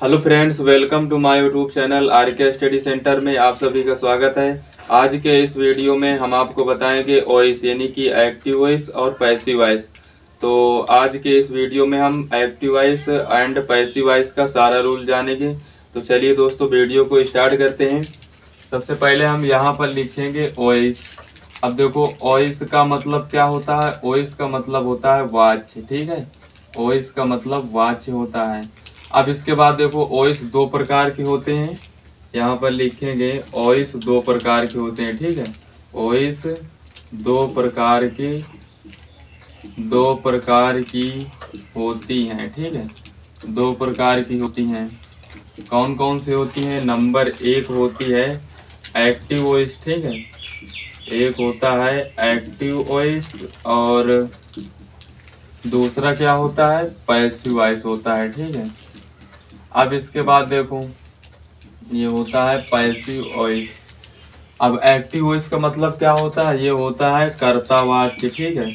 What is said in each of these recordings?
Hello friends, welcome to my YouTube channel R K study centre में आप सभी का स्वागत है। आज के इस वीडियो में हम आपको बताएंगे वॉइस यानी कि एक्टिव वॉइस और पैसिव वॉइस। तो आज के इस वीडियो में हम active voice and passive voice का सारा रूल जानेंगे। तो चलिए दोस्तों, वीडियो को स्टार्ट करते हैं। सबसे पहले हम यहाँ पर लिखेंगे वॉइस। अब देखो, वॉइस का मतलब क्या होता है? वॉइस का मतलब होता है वाच्य, ठीक है। वॉइस का मतलब वाच्य होता है। अब इसके बाद देखो, वॉइस दो प्रकार के होते हैं। यहाँ पर लिखेंगे वॉइस दो प्रकार के होते हैं, ठीक है। वॉइस दो प्रकार की होती हैं, ठीक है। दो प्रकार की होती हैं। कौन कौन सी होती हैं? नंबर एक होती है एक्टिव वॉइस, ठीक है। एक होता है एक्टिव वॉइस और दूसरा क्या होता है? पैसिव वॉइस होता है, ठीक है। अब इसके बाद देखो, ये होता है पैसिव वॉइस। अब एक्टिव वॉइस का मतलब क्या होता है? ये होता है कर्तावाच्य, ठीक है।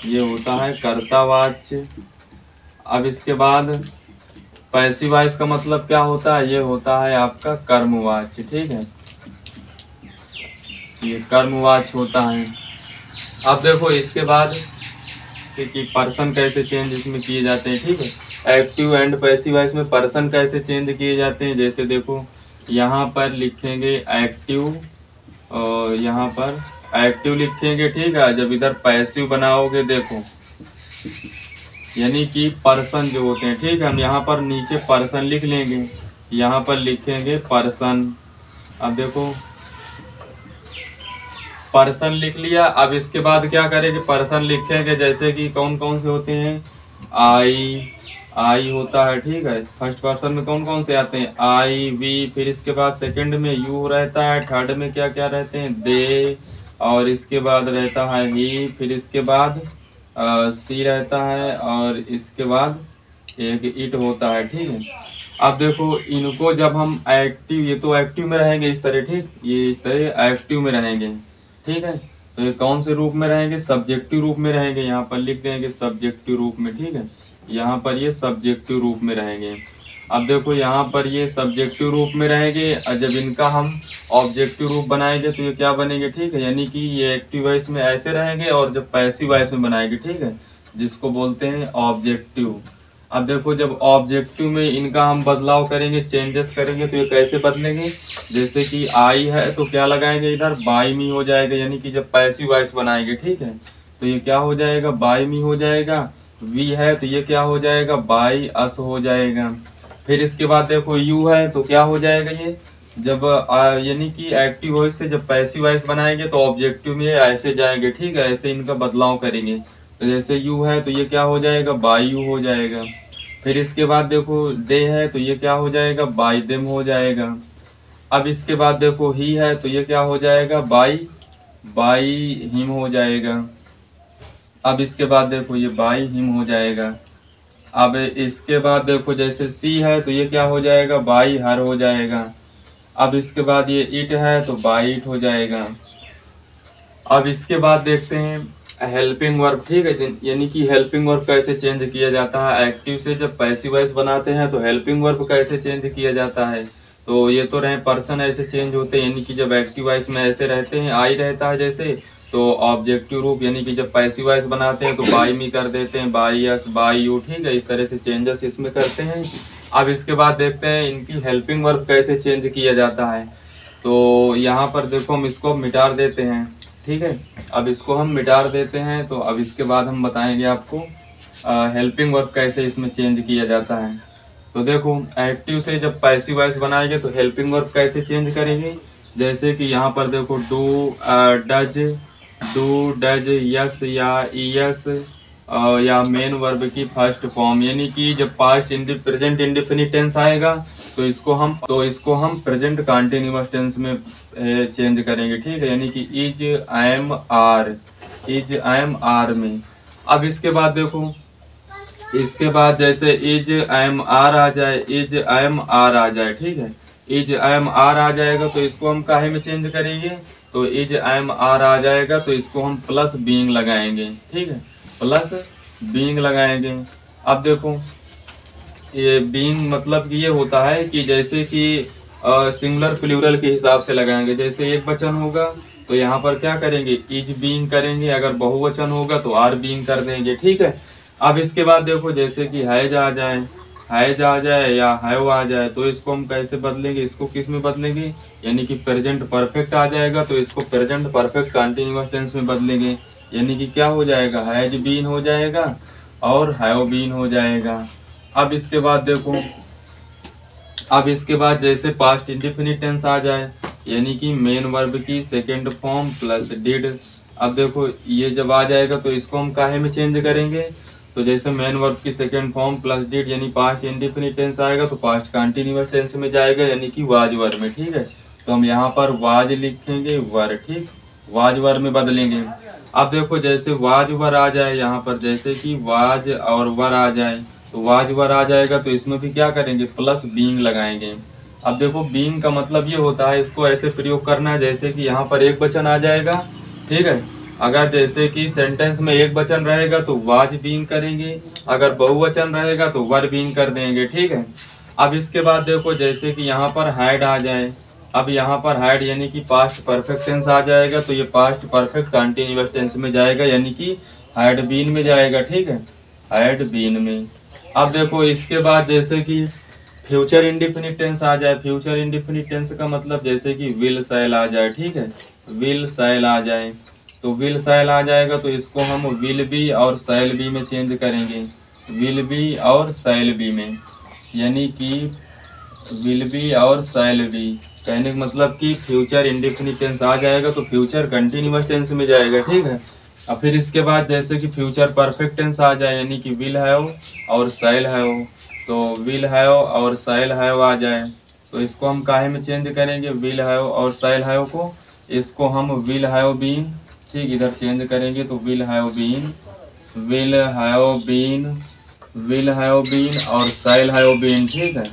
ये होता है कर्तावाच्य। अब इसके बाद पैसिव वॉइस का मतलब क्या होता है? ये होता है आपका कर्मवाच्य, ठीक है। ये कर्मवाच्य होता है। अब देखो इसके बाद कि पर्सन कैसे चेंज इसमें किए जाते हैं, ठीक है। एक्टिव एंड पैसिव वॉइस में पर्सन कैसे चेंज किए जाते हैं, जैसे देखो यहाँ पर लिखेंगे एक्टिव और यहाँ पर एक्टिव लिखेंगे, ठीक है। जब इधर पैसिव बनाओगे देखो, यानी कि पर्सन जो होते हैं, ठीक है। हम यहाँ पर नीचे पर्सन लिख लेंगे, यहाँ पर लिखेंगे पर्सन। अब देखो पर्सन लिख लिया। अब इसके बाद क्या करेंगे? पर्सन लिखेंगे जैसे कि कौन कौन से होते हैं? आई होता है, ठीक है। फर्स्ट पर्सन में कौन कौन से आते हैं? आई, वी, फिर इसके बाद सेकंड में यू रहता है, थर्ड में क्या क्या रहते हैं? दे, और इसके बाद रहता है ही, फिर इसके बाद सी रहता है, और इसके बाद एक इट होता है, ठीक है। अब देखो इनको जब हम एक्टिव, ये तो एक्टिव में रहेंगे इस तरह, ठीक। ये इस तरह एक्टिव में रहेंगे, ठीक है। तो ये कौन से रूप में रहेंगे? सब्जेक्टिव रूप में रहेंगे। यहाँ पर लिख देंगे सब्जेक्टिव रूप में, ठीक है। यहाँ पर ये सब्जेक्टिव रूप में रहेंगे। अब देखो यहाँ पर ये सब्जेक्टिव रूप में रहेंगे, और जब इनका हम ऑब्जेक्टिव रूप बनाएंगे तो ये क्या बनेंगे, ठीक है। यानी कि ये एक्टिव वॉइस में ऐसे रहेंगे और जब पैसिव वॉइस में बनाएंगे, ठीक है, जिसको बोलते हैं ऑब्जेक्टिव। अब देखो जब ऑब्जेक्टिव में इनका हम बदलाव करेंगे, चेंजेस करेंगे, तो ये कैसे बदलेंगे? जैसे कि आई है तो क्या लगाएंगे इधर? बाई मी हो जाएगा। यानी कि जब पैसिव वॉइस बनाएंगे, ठीक है, तो ये क्या हो जाएगा? बाई मी हो जाएगा। वी है तो ये क्या हो जाएगा? बाई अस हो जाएगा। फिर इसके बाद देखो यू है तो क्या हो जाएगा? ये जब यानी कि एक्टिव वॉइस से जब पैसिव वॉइस बनाएंगे तो ऑब्जेक्टिव में ऐसे जाएंगे, ठीक है। ऐसे इनका बदलाव करेंगे। तो जैसे यू है तो ये क्या हो जाएगा? बाई यू हो जाएगा। फिर इसके बाद देखो दे है तो ये क्या हो जाएगा? बाई देम हो जाएगा। अब इसके बाद देखो ही है तो ये क्या हो जाएगा? बाई बाई हिम हो जाएगा। अब इसके बाद देखो ये बाई हिम हो जाएगा। अब इसके बाद देखो जैसे सी है तो ये क्या हो जाएगा? बाई हर हो जाएगा। अब इसके बाद ये इट है तो बाई इट हो जाएगा। अब इसके बाद देखते हैं हेल्पिंग वर्ब, ठीक है। यानी कि हेल्पिंग वर्ब कैसे चेंज किया जाता है? एक्टिव से जब पैसिव वॉइस बनाते हैं तो हेल्पिंग वर्ब कैसे चेंज किया जाता है? तो ये तो रहे पर्सन ऐसे चेंज होते हैं, यानी कि जब एक्टिव वॉइस में ऐसे रहते हैं, आई रहता है जैसे, तो ऑब्जेक्टिव रूप यानी कि जब पैसिव वॉइस बनाते हैं तो बाई मी कर देते हैं, बाई यस, बाई यू, ठीक है। इस तरह से चेंजेस इसमें करते हैं। अब इसके बाद देखते हैं इनकी हेल्पिंग वर्ब कैसे चेंज किया जाता है। तो यहाँ पर देखो हम इसको मिटा देते हैं, ठीक है। अब इसको हम मिटा देते हैं, तो अब इसके बाद हम बताएंगे आपको हेल्पिंग वर्ब कैसे इसमें चेंज किया जाता है। तो देखो एक्टिव से जब पैसिव वॉइस बनाएंगे तो हेल्पिंग वर्ब कैसे चेंज करेंगे? जैसे कि यहाँ पर देखो डू डज यस या यस या मेन वर्ब की फर्स्ट फॉर्म, यानी कि जब पास्ट प्रेजेंट इंडेफिनिट टेंस आएगा तो इसको हम प्रेजेंट कंटीन्यूअस टेंस में चेंज करेंगे, ठीक है। यानी कि इज आई एम आर में। अब इसके बाद देखो, इसके बाद जैसे इज आई एम आर आ जाए, इज आई एम आर आ जाए, ठीक है। इज आई एम आर आ जाएगा तो इसको हम काहे में चेंज करेंगे? तो इज आई एम आर आ जाएगा तो इसको हम प्लस बीइंग लगाएंगे, ठीक है। प्लस बीइंग लगाएंगे। अब देखो ये बीइंग मतलब कि ये होता है कि जैसे कि सिंगुलर प्लूरल के हिसाब से लगाएंगे। जैसे एक वचन होगा तो यहाँ पर क्या करेंगे, इज बीइंग करेंगे। अगर बहुवचन होगा तो आर बीइंग कर देंगे, ठीक है। अब इसके बाद देखो जैसे कि हैज आ जाए, हैज आ जाए या हैव आ जाए, तो इसको हम कैसे बदलेंगे, इसको किस में बदलेंगे, यानी कि प्रेजेंट परफेक्ट आ जाएगा तो इसको प्रेजेंट परफेक्ट कंटिन्यूअस टेंस में बदलेंगे। यानी कि क्या हो जाएगा, हैज बीन हो जाएगा और हैव बीन हो जाएगा। अब इसके बाद देखो, अब इसके बाद जैसे पास्ट इंडेफिनिट टेंस आ जाए, यानी कि मेन वर्ब की सेकेंड फॉर्म प्लस डिड। अब देखो ये जब आ जाएगा तो इसको हम काहे में चेंज करेंगे, तो जैसे मेन वर्ब की सेकेंड फॉर्म प्लस डिड यानी पास्ट इंडेफिनिट टेंस आएगा तो पास्ट कंटिन्यूअस टेंस में जाएगा, यानी कि वाज वर में, ठीक है। तो हम यहाँ पर वाज लिखेंगे वर, ठीक, वाज वर में बदलेंगे। अब देखो जैसे वाज वर आ जाए यहाँ पर, जैसे कि वाज और वर आ जाए तो वाज वर आ जाएगा तो इसमें भी क्या करेंगे, प्लस बीइंग लगाएंगे। अब देखो बीइंग का मतलब ये होता है, इसको ऐसे प्रयोग करना है जैसे कि यहाँ पर एक वचन आ जाएगा, ठीक है। अगर जैसे कि सेंटेंस में एक वचन रहेगा तो वाज बीइंग करेंगे, अगर बहुवचन रहेगा तो वर बीइंग कर देंगे, ठीक है। अब इसके बाद देखो जैसे कि यहाँ पर हैड आ जाए, अब यहाँ पर हैड यानी कि पास्ट परफेक्ट टेंस आ जाएगा तो ये पास्ट परफेक्ट कंटिन्यूअस टेंस में जाएगा, यानी कि हैड बीन में जाएगा, ठीक है, हैड बीन में। अब देखो इसके बाद जैसे कि फ्यूचर इंडिफिनिट टेंस आ जाए, फ्यूचर इंडिफिनिट टेंस का मतलब जैसे कि विल शैल आ जाए, ठीक है, विल शैल आ जाए तो विल शैल आ जाएगा तो इसको हम विल बी और शैल बी में चेंज करेंगे, विल बी और शैल बी में, यानी कि विल बी और शैल बी। कहने का मतलब कि फ्यूचर इंडेफिनिट टेंस आ जाएगा तो फ्यूचर कंटिन्यूअस टेंस में जाएगा, ठीक है। और फिर इसके बाद जैसे कि फ्यूचर परफेक्ट टेंस आ जाए, यानी कि विल हैव और शैल हैव, तो विल हैव और शैल हैव आ जाए तो इसको हम काहे में चेंज करेंगे, विल हैव और शैल हैव को, इसको हम विल हैव बीन, ठीक, इधर चेंज करेंगे तो will have been, will have been, will have been और शैल हैव बीन, ठीक है,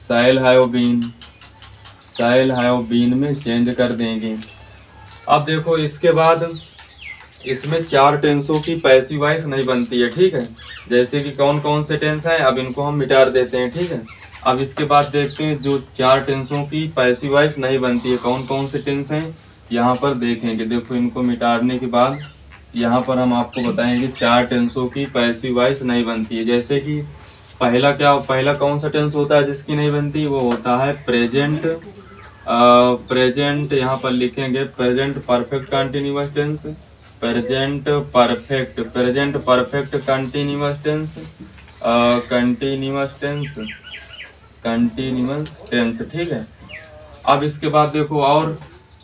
shall have been, shall have been में चेंज कर देंगे। अब देखो इसके बाद इसमें चार टेंसों की पैसिव वॉइस नहीं बनती है, ठीक है। जैसे कि कौन कौन से टेंस हैं, अब इनको हम मिटा देते हैं, ठीक है। अब इसके बाद देखते हैं जो चार टेंसों की पैसिव वॉइस नहीं बनती है, कौन कौन से टेंस हैं यहाँ पर देखेंगे। देखो इनको मिटाने के बाद यहाँ पर हम आपको बताएंगे चार टेंसों की पैसिव वॉइस नहीं बनती है। जैसे कि पहला कौन सा टेंस होता है जिसकी नहीं बनती, वो होता है प्रेजेंट, प्रेजेंट यहाँ पर लिखेंगे present perfect continuous tense, present perfect, present perfect continuous tense, continuous tense, continuous tense, ठीक है। अब इसके बाद देखो और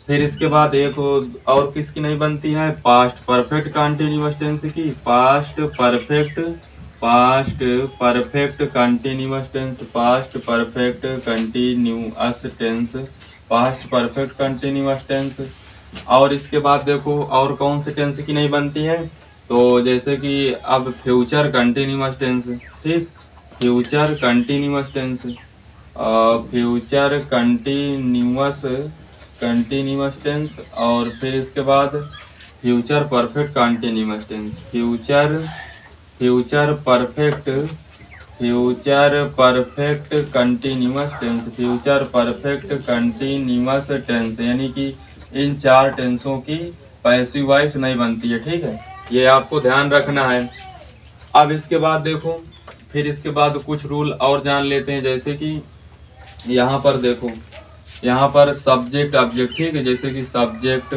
फिर इसके बाद एक और किसकी नहीं बनती है, पास्ट परफेक्ट कंटिन्यूअस टेंस की, past perfect, past perfect continuous tense, past perfect continuous tense, past perfect continuous tense. और इसके बाद देखो और कौन से टेंस की नहीं बनती है, तो जैसे कि अब फ्यूचर कंटिन्यूअस टेंस, ठीक, future continuous tense, future continuous, continuous tense, और फिर इसके बाद future perfect continuous tense, future, future perfect, future perfect continuous tense, future perfect continuous tense, यानी कि इन चार टेंसों की पैसिव वॉइस नहीं बनती है, ठीक है, ये आपको ध्यान रखना है। अब इसके बाद देखो फिर इसके बाद कुछ रूल और जान लेते हैं। जैसे कि यहाँ पर देखो, यहाँ पर सब्जेक्ट ऑब्जेक्ट, ठीक है, जैसे कि सब्जेक्ट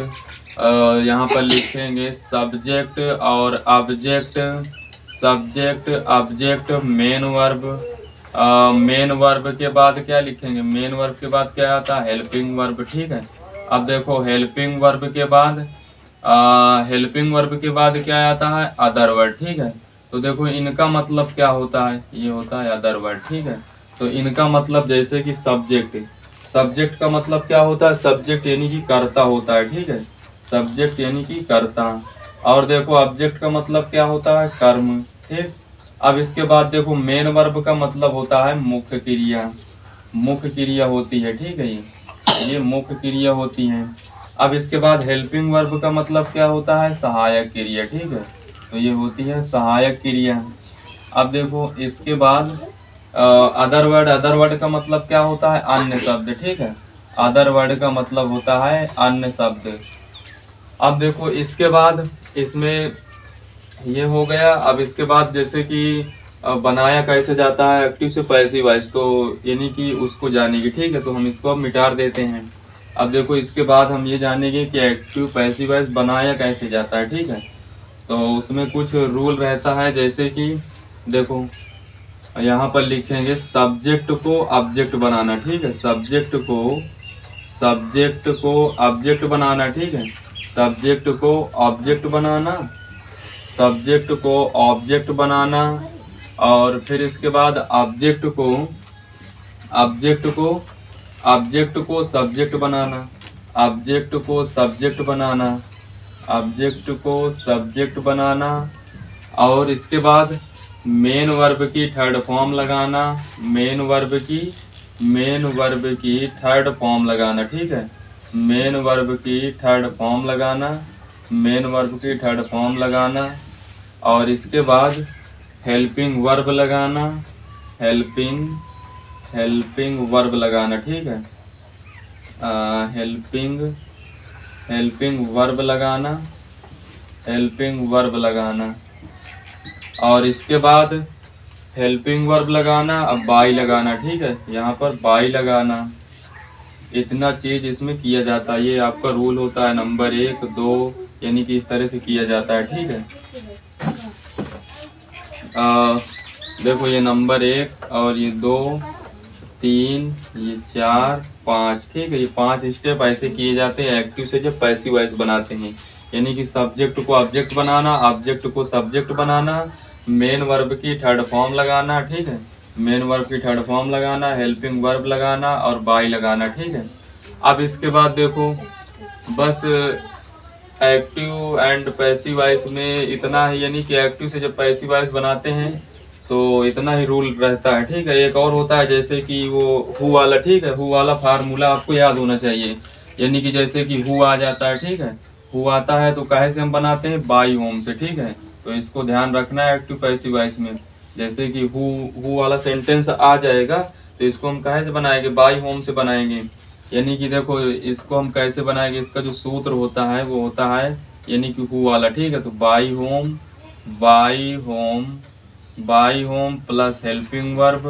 यहाँ पर लिखेंगे सब्जेक्ट और object, subject object main verb, main verb के बाद क्या लिखेंगे, मेन वर्ब के बाद क्या आता है, हेल्पिंग वर्ब, ठीक है। अब देखो हेल्पिंग वर्ब के बाद हेल्पिंग वर्ब के बाद क्या आता है, अदर वर्ड, ठीक है। तो देखो इनका मतलब क्या होता है, ये होता है अदर वर्ड, ठीक है। तो इनका मतलब जैसे कि सब्जेक्ट, सब्जेक्ट का मतलब क्या होता है, सब्जेक्ट यानी कि कर्ता होता है, ठीक है, सब्जेक्ट यानी कि कर्ता। और देखो ऑब्जेक्ट का मतलब क्या होता है, कर्म, ठीक। अब इसके बाद देखो मेन वर्ब का मतलब होता है मुख्य क्रिया, मुख्य क्रिया होती है, ठीक है, ये मुख्य क्रिया होती है। अब इसके बाद हेल्पिंग वर्ब का मतलब क्या होता है, सहायक क्रिया, ठीक है, तो ये होती है सहायक क्रिया। अब देखो इसके बाद अदर वर्ड का मतलब क्या होता है? अन्य शब्द, ठीक है। अदर वर्ड का मतलब होता है अन्य शब्द। अब देखो इसके बाद इसमें ये हो गया। अब इसके बाद जैसे कि बनाया कैसे जाता है एक्टिव से पैसिव वॉइस, तो यानी कि उसको जानेंगे, ठीक है। तो हम इसको अब मिटा देते हैं। अब देखो इसके बाद हम ये जानेंगे कि एक्टिव पैसिव वॉइस बनाया कैसे जाता है, ठीक है। तो उसमें कुछ रूल रहता है, जैसे कि देखो यहाँ पर लिखेंगे सब्जेक्ट को ऑब्जेक्ट बनाना, ठीक है। सब्जेक्ट को ऑब्जेक्ट बनाना, ठीक है। सब्जेक्ट को ऑब्जेक्ट बनाना, सब्जेक्ट को ऑब्जेक्ट बनाना, और फिर इसके बाद ऑब्जेक्ट को सब्जेक्ट बनाना, ऑब्जेक्ट को सब्जेक्ट बनाना, ऑब्जेक्ट को सब्जेक्ट बनाना, और इसके बाद मेन वर्ब की थर्ड फॉर्म लगाना, मेन वर्ब की थर्ड फॉर्म लगाना, ठीक है। मेन वर्ब की थर्ड फॉर्म लगाना, मेन वर्ब की थर्ड फॉर्म लगाना, और इसके बाद हेल्पिंग वर्ब लगाना, हेल्पिंग वर्ब लगाना, ठीक है। हेल्पिंग वर्ब लगाना, हेल्पिंग वर्ब लगाना, और इसके बाद हेल्पिंग वर्ब लगाना, अब बाई लगाना, ठीक है। यहाँ पर बाई लगाना, इतना चीज इसमें किया जाता है। ये आपका रूल होता है नंबर 1, 2, यानी कि इस तरह से किया जाता है, ठीक है। देखो ये नंबर 1 और ये 2, 3, ये 4, 5, ठीक है। ये 5 स्टेप ऐसे किए जाते हैं एक्टिव से जब पैसिव वॉइस बनाते हैं, यानी कि सब्जेक्ट को ऑब्जेक्ट बनाना, ऑब्जेक्ट को सब्जेक्ट बनाना, मेन वर्ब की थर्ड फॉर्म लगाना, ठीक है। मेन वर्ब की थर्ड फॉर्म लगाना, हेल्पिंग वर्ब लगाना और बाई लगाना, ठीक है। अब इसके बाद देखो बस एक्टिव एंड पैसिव वॉइस में इतना ही, यानी कि एक्टिव से जब पैसिव वॉइस बनाते हैं तो इतना ही रूल रहता है, ठीक है। एक और होता है जैसे कि वो हु वाला, ठीक है। हु वाला फार्मूला आपको याद होना चाहिए, यानी कि जैसे कि हु आ जाता है, ठीक है। हु आता है तो काहे से हम बनाते हैं? बाई होम से, ठीक है। तो इसको ध्यान रखना है एक्टिव पैसिव वॉइस में। जैसे कि हु वाला सेंटेंस आ जाएगा तो इसको हम काहे से बनाएंगे? बाई होम से बनाएंगे। यानी कि देखो इसको हम कैसे बनाएंगे, इसका जो सूत्र होता है वो होता है यानी कि हु वाला, ठीक है। तो by home plus helping verb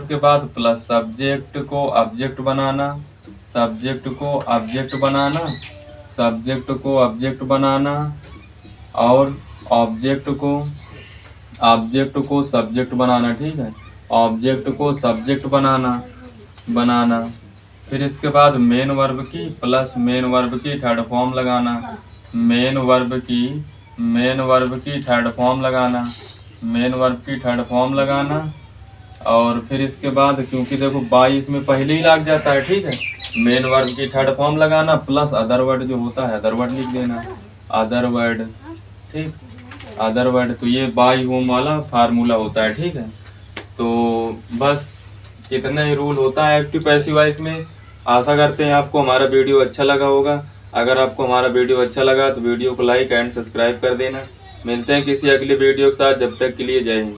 के बाद प्लस सब्जेक्ट को ऑब्जेक्ट बनाना, सब्जेक्ट को ऑब्जेक्ट बनाना, सब्जेक्ट को ऑब्जेक्ट बनाना, और ऑब्जेक्ट को सब्जेक्ट बनाना, ठीक है। ऑब्जेक्ट को सब्जेक्ट बनाना, फिर इसके बाद मेन वर्ब की प्लस मेन वर्ब की थर्ड फॉर्म लगाना, मेन वर्ब की थर्ड फॉर्म लगाना, मेन वर्ब की थर्ड फॉर्म लगाना, और फिर इसके बाद क्योंकि देखो बाई इसमें पहले ही लग जाता है, ठीक है। मेन वर्ब की थर्ड फॉर्म लगाना प्लस अदर वर्ड जो होता है अदर वर्ड लिख देना, अदर वर्ड, ठीक। अदर वर्ड, तो ये बाई होम वाला फार्मूला होता है, ठीक है। तो बस इतना ही रूल होता है एक्टिव पैसिव वॉइस में। आशा करते हैं आपको हमारा वीडियो अच्छा लगा होगा। अगर आपको हमारा वीडियो अच्छा लगा तो वीडियो को लाइक एंड सब्सक्राइब कर देना। मिलते हैं किसी अगले वीडियो के साथ, जब तक के लिए जय हिंद।